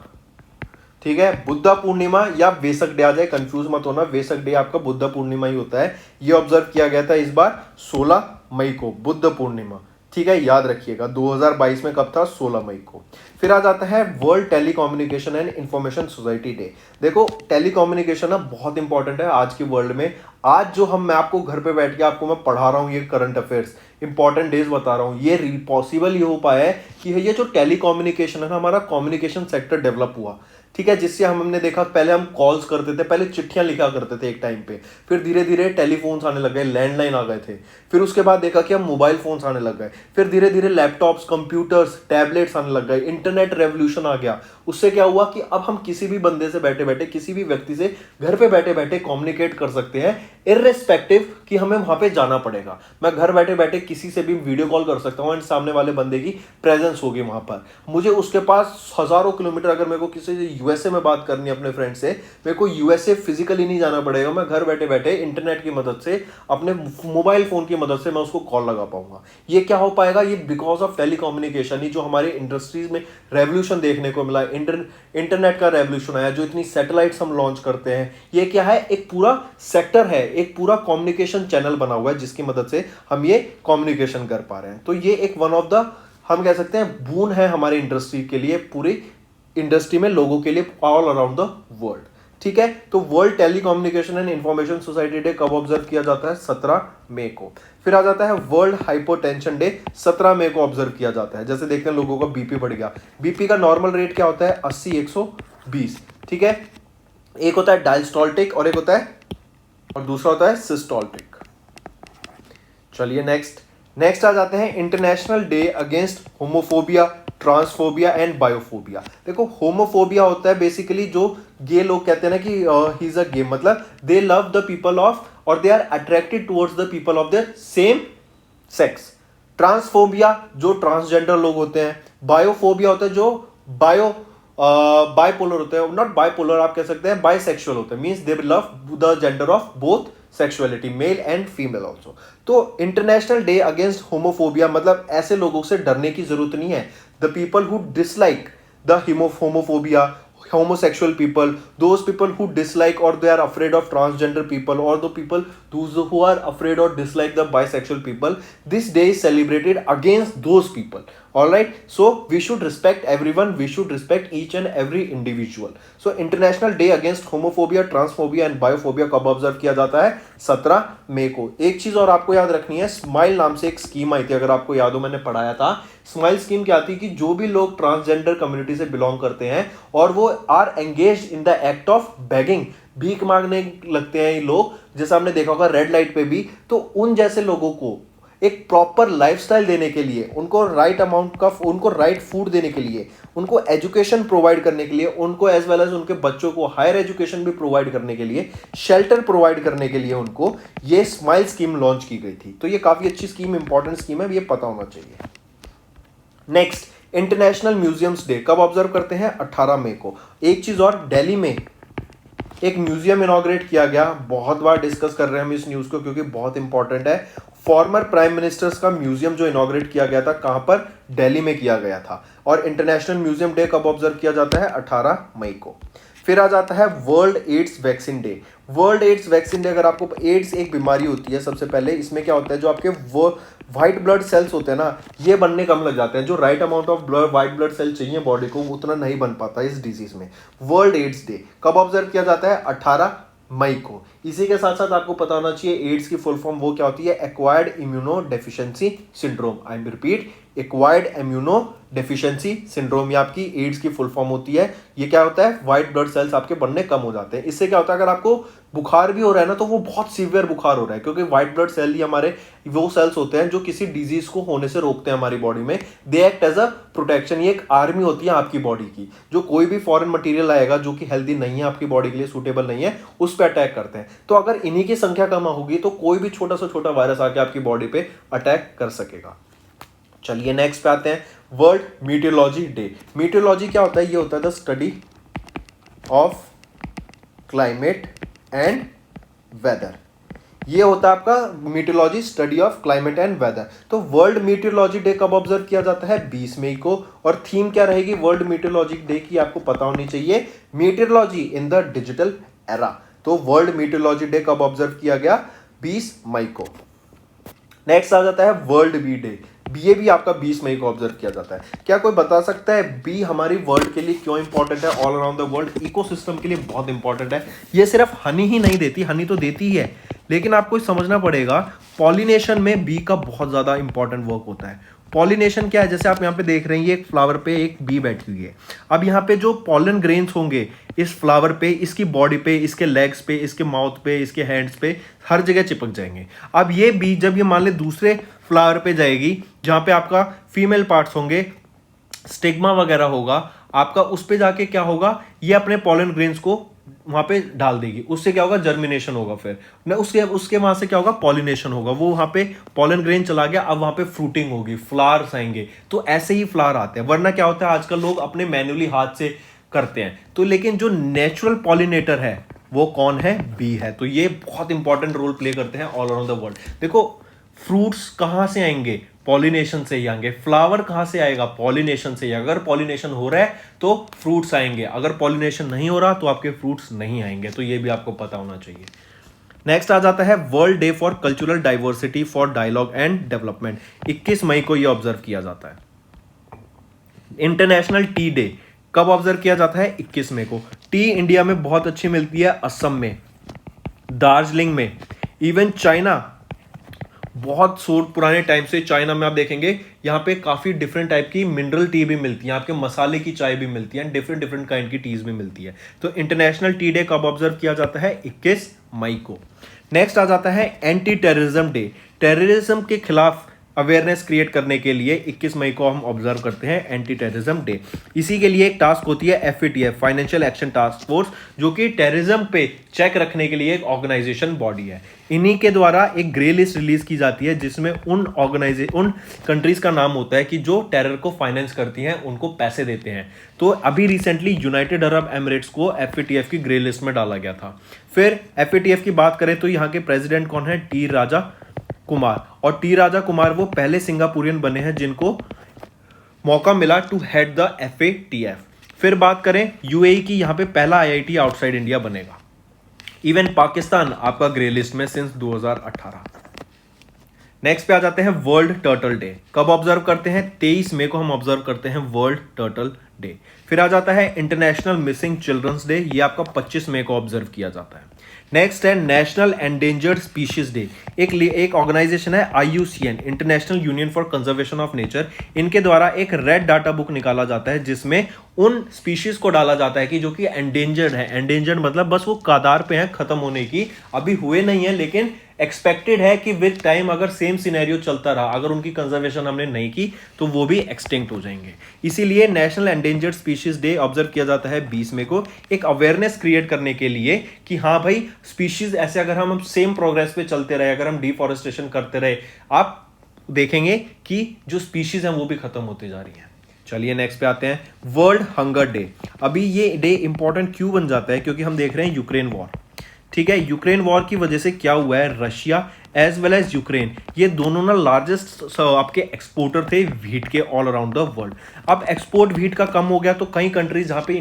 S1: ठीक है, बुद्ध पूर्णिमा या वेसक डे आ जाए, कंफ्यूज मत होना, वेसक डे आपका बुद्ध पूर्णिमा ही होता है। ये ऑब्जर्व किया गया था इस बार 16 मई को, बुद्ध पूर्णिमा। ठीक है, याद रखिएगा 2022 में कब था? 16 मई को। फिर आ जाता है world telecommunication and information society day. देखो टेलीकम्युनिकेशन ना बहुत इंपॉर्टेंट है आज की वर्ल्ड में। आज जो मैं आपको घर पे बैठ के आपको मैं पढ़ा रहा हूँ, ये करंट अफेयर्स इंपॉर्टेंट डेज बता रहा हूँ, ये पॉसिबल ये हो पाया है कि ये जो टेलीकम्युनिकेशन है ना, हमारा कम्युनिकेशन सेक्टर डेवलप हुआ। ठीक है, जिससे हमने देखा पहले हम कॉल्स करते थे, पहले चिट्ठियां लिखा करते थे एक टाइम पे, फिर धीरे धीरे टेलीफोन्स आने लग गए, लैंडलाइन आ गए थे, फिर उसके बाद देखा कि हम मोबाइल फोन्स आने लग गए, फिर धीरे धीरे लैपटॉप्स, कंप्यूटर्स, टैबलेट्स आने लग गए, इंटरनेट रेवोल्यूशन आ गया। उससे क्या हुआ कि अब हम किसी भी बंदे से बैठे बैठे, किसी भी व्यक्ति से घर पे बैठे बैठे कम्युनिकेट कर सकते हैं, इर्रेस्पेक्टिव कि हमें वहां पे जाना पड़ेगा। मैं घर बैठे बैठे किसी से भी वीडियो कॉल कर सकता हूं एंड सामने वाले बंदे की प्रेजेंस होगी वहां पर। मुझे उसके पास हजारों किलोमीटर, अगर मेरे को किसी यूएसए में बात करनी है अपने फ्रेंड से, मेरे को यूएसए फिजिकली नहीं जाना पड़ेगा, मैं घर बैठे बैठे इंटरनेट की मदद से, अपने मोबाइल फोन की मदद से मैं उसको कॉल लगा पाऊंगा। ये क्या हो पाएगा? ये बिकॉज ऑफ टेलीकम्युनिकेशन ही, जो हमारे इंडस्ट्रीज में रेवोल्यूशन देखने को मिला, इंटरनेट का रेवोल्यूशन आया, जो इतनी सैटेलाइट्स हम लॉन्च करते हैं, ये क्या है? एक पूरा सेक्टर है, एक पूरा कम्युनिकेशन चैनल बना हुआ है जिसकी मदद से हम ये कम्युनिकेशन कर पा रहे हैं। तो ये एक वन ऑफ द, हम कह सकते हैं, बून है हमारी इंडस्ट्री के लिए, पूरी इंडस्ट्री में लोगों के लिए ऑल अराउंड द वर्ल्ड। ठीक है, तो world telecommunication and information society day कब ऑब्जर्व किया जाता है? 17 मई को। फिर आ जाता है वर्ल्ड हाइपोटेंशन डे, 17 मई को ऑब्जर्व किया जाता है। जैसे देखते हैं लोगों का बीपी बढ़ गया, बीपी का नॉर्मल रेट क्या होता है? 80/120। ठीक है, एक होता है डायस्टोलिक और एक होता है और दूसरा होता है सिस्टोल्टिक। चलिए नेक्स्ट आ जाते हैं international day against homophobia, transphobia and बायोफोबिया। देखो होमोफोबिया होता है बेसिकली जो गे लोग कहते हैं ना कि ही इज अ गे, मतलब they love the people of और they are attracted towards the people of their same sex. Transphobia जो ट्रांसजेंडर लोग होते हैं। बायोफोबिया होता है जो बाइपोलर होते हैं, नॉट बाइपोलर, आप कह सकते हैं बाइसेक्सुअल होते हैं, means they love the gender of both sexuality, male and female also. तो इंटरनेशनल डे अगेंस्ट होमोफोबिया मतलब ऐसे लोगों से डरने की जरूरत नहीं है। The people who dislike the homophobia, homosexual people, those people who dislike or they are afraid of transgender people, or the people those who are afraid or dislike the bisexual people, this day is celebrated against those people. All right, so we should respect everyone, we should respect each and every individual. So international day against homophobia, transphobia and biophobia कब observe किया जाता है? 17 मई को। एक चीज और आपको याद रखनी है, स्माइल नाम से एक स्कीम आई थी, अगर आपको याद हो मैंने पढ़ाया था। स्माइल स्कीम क्या थी कि जो भी लोग ट्रांसजेंडर कम्युनिटी से बिलोंग करते हैं और वो are engaged in the act of begging, भीख मांगने लगते हैं ये लोग, जैसा हमने देखा होगा रेड लाइट पे भी, तो उन जैसे लोगों को एक प्रॉपर लाइफस्टाइल देने के लिए, उनको राइट अमाउंट का, उनको राइट फूड देने के लिए, उनको एजुकेशन प्रोवाइड करने के लिए, उनको एज वेल एज उनके बच्चों को हायर एजुकेशन भी प्रोवाइड करने के लिए, शेल्टर प्रोवाइड करने के लिए उनको ये स्माइल स्कीम लॉन्च की गई थी। तो ये काफी अच्छी स्कीम, इंपॉर्टेंट स्कीम है, ये पता होना चाहिए। नेक्स्ट इंटरनेशनल म्यूजियम्स डे कब ऑब्जर्व करते हैं? 18 मई को। एक चीज और, दिल्ली में एक म्यूजियम इनॉग्रेट किया गया, बहुत बार डिस्कस कर रहे हैं हम इस न्यूज को क्योंकि बहुत इंपॉर्टेंट है। फॉर्मर प्राइम मिनिस्टर्स का म्यूजियम जो इनॉग्रेट किया गया था, कहां पर? दिल्ली में किया गया था। और इंटरनेशनल म्यूजियम डे कब ऑब्जर्व किया जाता है? 18 मई को। फिर आ जाता है world AIDS vaccine day. World AIDS vaccine day, अगर आपको एड्स एक बीमारी होती है, सबसे पहले इसमें क्या होता है, जो आपके वो व्हाइट ब्लड सेल्स होते हैं ना, ये बनने कम लग जाते हैं। जो right amount of blood white blood cell चाहिए बॉडी को, उतना नहीं बन पाता इस डिजीज में। वर्ल्ड एड्स डे कब ऑब्जर्व किया जाता है? 18 मई को। इसी के साथ साथ आपको पता होना चाहिए एड्स की फुल फॉर्म वो क्या होती है? Acquired immuno deficiency syndrome. I repeat, acquired immuno deficiency syndrome, ये आपकी एड्स की फुल फॉर्म होती है। ये क्या होता है? व्हाइट ब्लड सेल्स आपके बनने कम हो जाते हैं। इससे क्या होता है, अगर आपको बुखार भी हो रहा है ना, तो वो बहुत सीवियर बुखार हो रहा है, क्योंकि व्हाइट ब्लड सेल ही हमारे वो सेल्स होते हैं जो किसी डिजीज को होने से रोकते हैं हमारी बॉडी में। They act as a protection. ये एक आर्मी होती है आपकी बॉडी की, जो कोई भी फॉरेन मटेरियल आएगा जो कि हेल्दी नहीं है, आपकी बॉडी के लिए सूटेबल नहीं है, उस पर अटैक करते हैं। तो अगर इन्हीं की संख्या कम होगी तो कोई भी छोटा से छोटा वायरस आके आपकी बॉडी पे अटैक कर सकेगा। चलिए नेक्स्ट पे आते हैं, वर्ल्ड मीटियोलॉजी डे। मीटियोलॉजी क्या होता है? ये होता है the study of climate and weather. ये होता है आपका meteorology, study of climate and weather. तो वर्ल्ड मीटियोलॉजी डे कब ऑब्जर्व किया जाता है? 20 मई को। और थीम क्या रहेगी वर्ल्ड मीटियोलॉजी डे की? आपको पता होनी चाहिए, मीटियोलॉजी इन द डिजिटल एरा। तो वर्ल्ड मीटियोलॉजी डे कब ऑब्जर्व किया गया? 20 मई को। नेक्स्ट आ जाता है वर्ल्ड बी डे। बी भी आपका 20 मई को ऑब्जर्व किया जाता है। क्या कोई बता सकता है बी हमारी वर्ल्ड के लिए क्यों इंपॉर्टेंट है? All around the world ecosystem के लिए बहुत इंपॉर्टेंट है। ये सिर्फ हनी ही नहीं देती, हनी तो देती ही है, लेकिन आपको समझना पड़ेगा पॉलिनेशन में बी का बहुत ज्यादा इंपॉर्टेंट वर्क होता है। पॉलिनेशन क्या है? जैसे आप यहाँ पे देख रहे हैं, ये एक फ्लावर पे एक बी बैठी हुई है। अब यहाँ पे जो पॉलन ग्रेन्स होंगे इस फ्लावर पे, इसकी बॉडी पे, इसके लेग्स पे, इसके माउथ पे, इसके हैंड्स पे, हर जगह चिपक जाएंगे। अब ये बी जब ये मान ले दूसरे फ्लावर पे जाएगी जहाँ पे आपका फीमेल पार्ट्स होंगे, स्टिग्मा वगैरह होगा आपका, उस पे जाके क्या होगा, ये अपने पॉलन ग्रेन्स को वहां पे डाल देगी। उससे क्या होगा? जर्मिनेशन होगा। फिर न उसके वहां से क्या होगा? पॉलिनेशन होगा। वो वहां पे पॉलन ग्रेन चला गया, अब वहां पे फ्रूटिंग होगी, फ्लावर्स आएंगे। तो ऐसे ही फ्लावर आते हैं। वरना क्या होता है, आजकल लोग अपने मैन्युअली हाथ से करते हैं। तो लेकिन जो नेचुरल पॉलिनेटर है वो कौन है? बी है। तो ये बहुत इंपॉर्टेंट रोल प्ले करते हैं ऑल अराउंड द वर्ल्ड। देखो फ्रूट्स कहां से आएंगे? पॉलिनेशन से ही आएंगे। फ्लावर कहां से आएगा? पॉलिनेशन से ही। अगर पॉलिनेशन हो रहा है तो फ्रूट्स आएंगे, अगर पॉलिनेशन नहीं हो रहा तो आपके फ्रूट्स नहीं आएंगे। तो ये भी आपको पता होना चाहिए। नेक्स्ट आ जाता है world day for cultural diversity for dialogue and development. 21 मई को यह ऑब्जर्व किया जाता है। इंटरनेशनल टी डे कब ऑब्जर्व किया जाता है? 21 मई को। टी इंडिया में बहुत अच्छी मिलती है, असम में, दार्जिलिंग में, इवन चाइना, बहुत पुराने टाइम से चाइना में आप देखेंगे यहाँ पे काफी डिफरेंट टाइप की मिनरल टी भी मिलती है, आपके मसाले की चाय भी मिलती है, डिफरेंट डिफरेंट काइंड की टीज भी मिलती है। तो इंटरनेशनल टी डे कब ऑब्जर्व किया जाता है? 21 मई को। नेक्स्ट आ जाता है एंटी टेररिज्म डे। टेररिज्म के खिलाफ अवेयरनेस क्रिएट करने के लिए 21 मई को हम ऑब्जर्व करते हैं एंटी टेररिज्म डे। इसी के लिए एक टास्क होती है FATF, financial action task force, जो कि टेररिज्म पे चेक रखने के लिए एक ऑर्गेनाइजेशन बॉडी है। इन्हीं के द्वारा एक ग्रे लिस्ट रिलीज की जाती है जिसमें उन कंट्रीज का नाम होता है कि जो टेरर को फाइनेंस करती हैं, उनको पैसे देते हैं। तो अभी रिसेंटली यूनाइटेड अरब एमिरेट्स को FATF की ग्रे लिस्ट में डाला गया था। फिर FATF की बात करें तो यहाँ के प्रेसिडेंट कौन है? टी राजा कुमार। और टी राजा कुमार वो पहले सिंगापुरियन बने हैं जिनको मौका मिला टू हेड द FATF। फिर बात करें UAE की, यहाँ पे पहला IIT आउटसाइड इंडिया बनेगा। इवन पाकिस्तान आपका ग्रे लिस्ट में सिंस 2018। नेक्स्ट पे आ जाते हैं वर्ल्ड टर्टल डे। कब ऑब्जर्व करते हैं? 23 मई को हम ऑब्जर्व करते हैं वर्ल्ड टर्टल डे। फिर आ जाता है इंटरनेशनल मिसिंग चिल्ड्रंस डे, ये आपका 25 मई को ऑब्जर्व किया जाता है। नेक्स्ट है नेशनल एंडेंजर्ड स्पीशीज डे। एक ऑर्गेनाइजेशन है IUCN, international union for conservation of nature. इनके द्वारा एक रेड डाटा बुक निकाला जाता है जिसमें उन स्पीशीज को डाला जाता है कि जो कि एंडेंजर्ड है। एंडेंजर्ड मतलब बस वो कगार पे हैं खत्म होने की, अभी हुए नहीं है, लेकिन एक्सपेक्टेड है कि विद टाइम अगर सेम सिनेरियो चलता रहा, अगर उनकी कंजर्वेशन हमने नहीं की तो वो भी एक्सटिंक्ट हो जाएंगे। इसीलिए national endangered species day observe किया जाता है 20 मई को, एक अवेयरनेस क्रिएट करने के लिए कि हाँ भाई स्पीशीज ऐसे अगर हम सेम प्रोग्रेस पे चलते रहे, अगर हम डिफॉरेस्टेशन करते रहे, आप देखेंगे कि जो स्पीशीज हैं वो भी खत्म होती जा रही है। चलिए नेक्स्ट पे आते हैं वर्ल्ड हंगर डे। अभी ये डे इंपॉर्टेंट क्यों बन जाता है? क्योंकि हम देख रहे हैं यूक्रेन वॉर। ठीक है, यूक्रेन वॉर की वजह से क्या हुआ है, Russia as well as Ukraine, ये दोनों ना लार्जेस्ट आपके एक्सपोर्टर थे व्हीट के ऑल अराउंड द वर्ल्ड। अब एक्सपोर्ट व्हीट का कम हो गया तो कई कंट्रीज जहाँ पे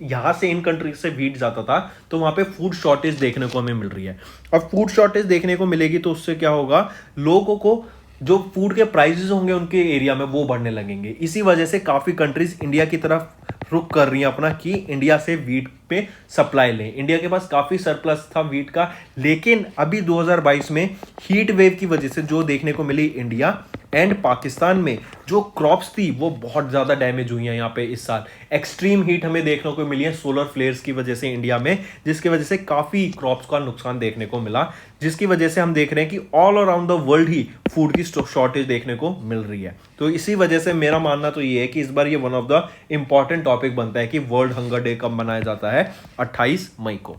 S1: यहाँ से इन कंट्रीज से व्हीट जाता था तो वहाँ पे फूड शॉर्टेज देखने को हमें मिल रही है। अब फूड शॉर्टेज देखने को मिलेगी तो उससे क्या होगा, लोगों को जो फूड के प्राइसेस होंगे उनके एरिया में वो बढ़ने लगेंगे। इसी वजह से काफ़ी कंट्रीज इंडिया की तरफ रुक कर रही हैं अपना कि इंडिया से व्हीट पे सप्लाई लें। इंडिया के पास काफ़ी सरप्लस था व्हीट का, लेकिन अभी 2022 में हीट वेव की वजह से जो देखने को मिली इंडिया एंड पाकिस्तान में जो क्रॉप्स थी वो बहुत ज़्यादा डैमेज हुई हैं। यहाँ पे इस साल एक्सट्रीम हीट हमें देखने को मिली है सोलर फ्लेयर्स की वजह से इंडिया में, जिसकी वजह से काफ़ी क्रॉप्स का नुकसान देखने को मिला, जिसकी वजह से हम देख रहे हैं कि all around the world he food की शॉर्टेज देखने को मिल रही है। तो इसी वजह से मेरा मानना तो ये है कि इस बार ये one of the important topic बनता है कि वर्ल्ड हंगर डे कब मनाया जाता है, 28 मई को।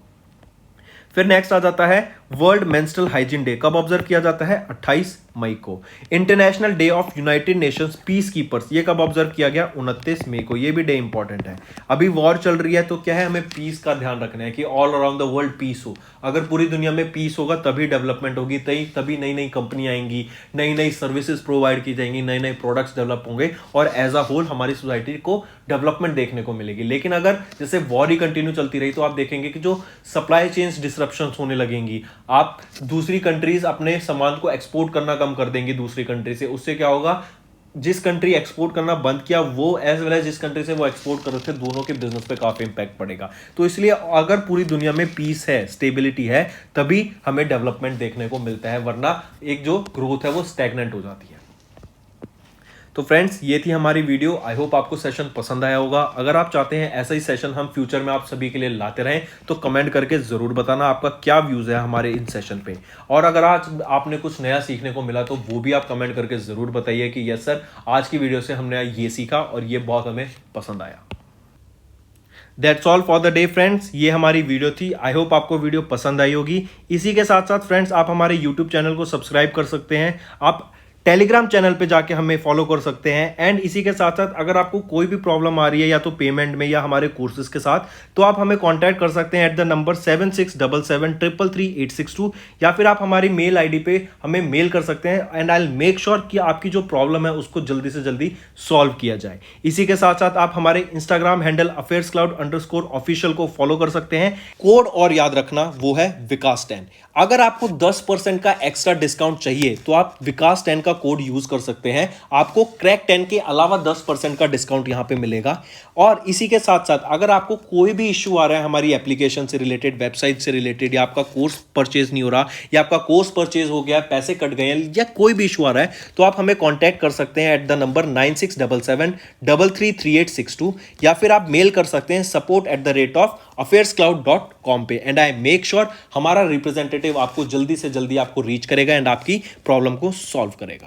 S1: फिर नेक्स्ट आ जाता है वर्ल्ड मेंस्ट्रुअल हाइजीन डे। कब ऑब्जर्व किया जाता है? 28 मई को। International day of United Nations peace keepers, ये कब ऑब्जर्व किया गया? 29 मई को। ये भी डे इंपॉर्टेंट है। अभी वॉर चल रही है तो क्या है, हमें पीस का ध्यान रखना है कि all around the world peace हो। अगर पूरी दुनिया में पीस होगा तभी डेवलपमेंट होगी, तभी नई नई कंपनी आएंगी, नई नई सर्विसेज प्रोवाइड की जाएंगी, नए नए प्रोडक्ट्स डेवलप होंगे और एज अ होल हमारी सोसाइटी को डेवलपमेंट देखने को मिलेगी। लेकिन अगर जैसे वॉर ही कंटिन्यू चलती रही तो आप देखेंगे कि जो सप्लाई चेन्स डिसरप्शन होने लगेंगी, आप दूसरी कंट्रीज अपने सामान को एक्सपोर्ट करना कम कर देंगी दूसरी कंट्री से। उससे क्या होगा, जिस कंट्री एक्सपोर्ट करना बंद किया वो एज वेल एज जिस कंट्री से वो एक्सपोर्ट कर रहे थे, दोनों के बिजनेस पे काफी इंपैक्ट पड़ेगा। तो इसलिए अगर पूरी दुनिया में पीस है, स्टेबिलिटी है, तभी हमें डेवलपमेंट देखने को मिलता है, वरना एक जो ग्रोथ है वो स्टैग्नेंट हो जाती है। तो फ्रेंड्स, ये थी हमारी वीडियो। आई होप आपको सेशन पसंद आया होगा। अगर आप चाहते हैं ऐसा ही सेशन हम फ्यूचर में आप सभी के लिए लाते रहें तो कमेंट करके ज़रूर बताना आपका क्या व्यूज़ है हमारे इन सेशन पे। और अगर आज आपने कुछ नया सीखने को मिला तो वो भी आप कमेंट करके ज़रूर बताइए कि यस सर, आज की वीडियो से हमने ये सीखा और ये बहुत हमें पसंद आया। That's all for the day friends, ये हमारी वीडियो थी। आई होप आपको वीडियो पसंद आई होगी। इसी के साथ साथ फ्रेंड्स, आप हमारे यूट्यूब चैनल को सब्सक्राइब कर सकते हैं, आप टेलीग्राम चैनल पे जाके हमें फॉलो कर सकते हैं। एंड इसी के साथ साथ अगर आपको कोई भी प्रॉब्लम आ रही है या तो पेमेंट में या हमारे कोर्सेज के साथ, तो आप हमें कांटेक्ट कर सकते हैं एट द नंबर 7677333862, या फिर आप हमारी मेल आईडी पे हमें मेल कर सकते हैं and I will make sure कि आपकी जो प्रॉब्लम है उसको जल्दी से जल्दी सॉल्व किया जाए। इसी के साथ साथ आप हमारे इंस्टाग्राम हैंडल affairscloud_official को फॉलो कर सकते हैं। कोड और याद रखना, वो है विकास 10। अगर आपको 10% का एक्स्ट्रा डिस्काउंट चाहिए तो आप विकास 10 का कोड यूज कर सकते हैं, आपको क्रैक 10 के अलावा 10% का डिस्काउंट यहां पे मिलेगा। और इसी के साथ साथ अगर आपको कोई भी इश्यू आ रहा है हमारी एप्लीकेशन से रिलेटेड, वेबसाइट से रिलेटेड, या आपका कोर्स परचेज नहीं हो रहा, या आपका कोर्स परचेज हो गया, पैसे कट गए हैं, या कोई भी इशू आ रहा है, तो आप हमें कांटेक्ट कर सकते हैं एट द नंबर 9677333862, या फिर आप मेल कर सकते हैं support@affairscloud.com पे। एंड आई मेक श्योर हमारा रिप्रेजेंटेटिव आपको जल्दी से जल्दी आपको रीच करेगा एंड आपकी प्रॉब्लम को सॉल्व करेगा।